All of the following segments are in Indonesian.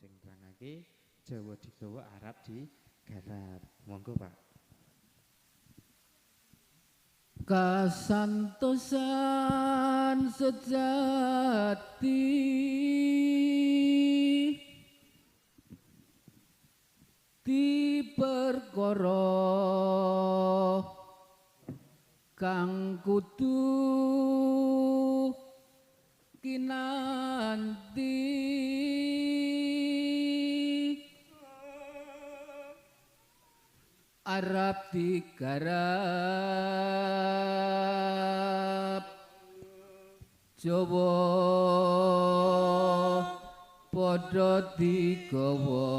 sing nerangake Jawa digawa Arab digarap. Monggo Pak. Kasantosan sejati di perkara kang kudu kinanti Arab digarap Jawa padha digawa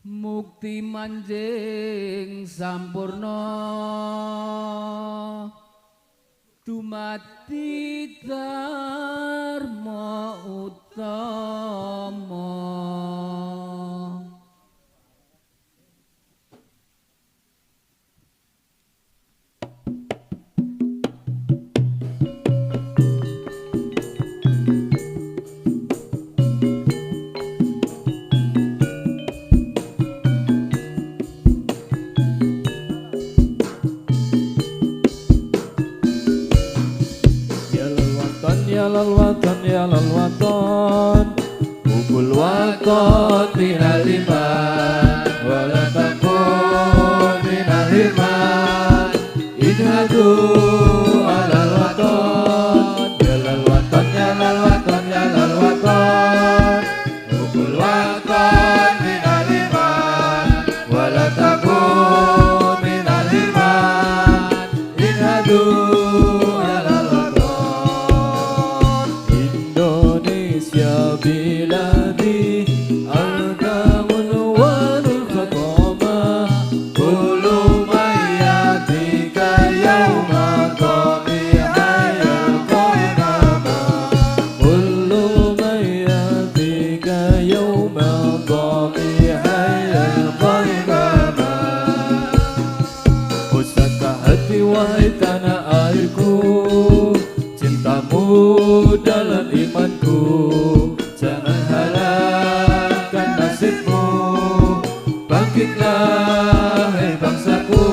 mukti manjing sampurna dumadi dharma utama ya lal watan Hubul watan minal iman Wala takun minal hirman Idhadu alal watan Ya lal watan, ya lal watan, ya lal watan Hubul watan minal iman Wala takun minal hirman Idhadu biladi ardamun wanul faqama kullu mayyatika yawma qamihayal qainama kullu mayyatika yawma qamihayal qainama Pusaka hati wahai tanah airku cintamu dalam imanku jangan halangkan nasibmu bangkitlah hai bangsaku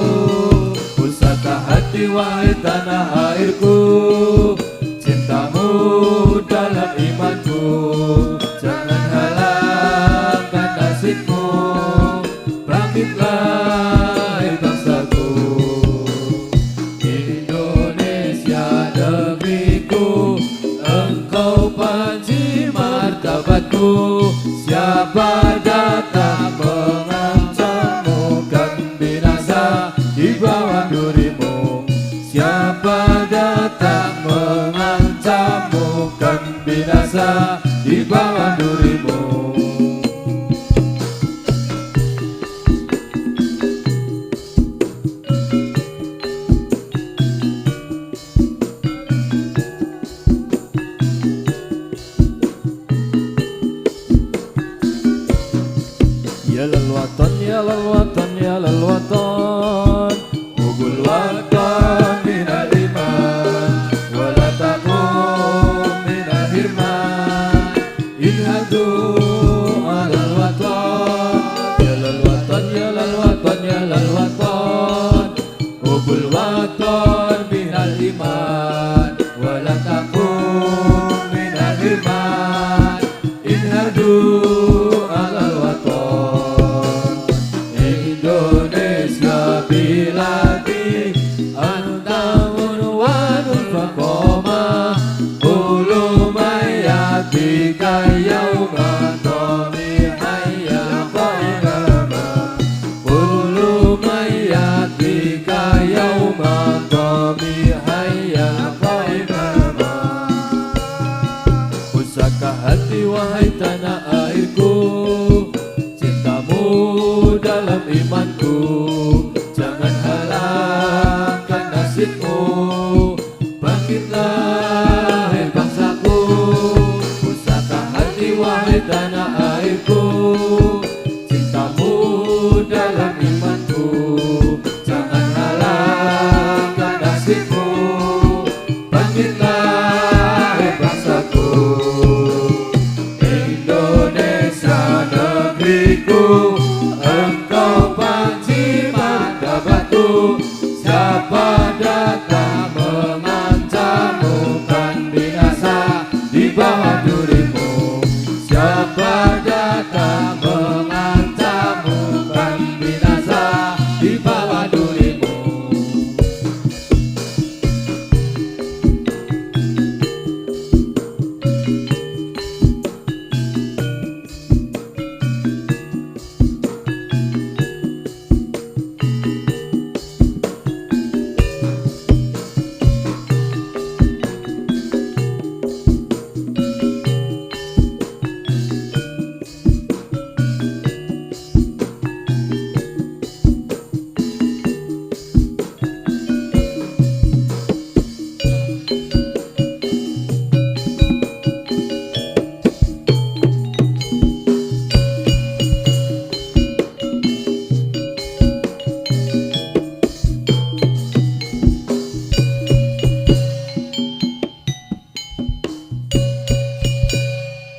pusaka hati wahai tanah airku cintamu dalam imanku jangan halangkan nasibmu bangkitlah hai bangsaku Indonesia negeriku engkau panji martabatku siapa datang mengancammu kan binasa di bawah durimu siapa datang mengancammu kan binasa di bawah durimu Ya lal watan, ya lal watan, ya lal watan Hubul watan minal iman Wala takun minal hirman Idhadu alal watan Ya lal watan, ya lal watan, ya lal watan Hubul watan minal iman Wala takun minal hirman Idhadu alal watan Indonesia biladi antamun wanul faqama Kulu mayyatika yawma qamihayal qainama Kulu mayyatika yawma qamihayal qainama Pusaka hati wahai tanah airku dalam imanku jangan halangkan nasibmu bangkitlah hai bangsaku pusaka hati wahai tanah airku cintamu dalam imanku jangan halangkan nasibmu bangkitlah hai bangsaku Bahadur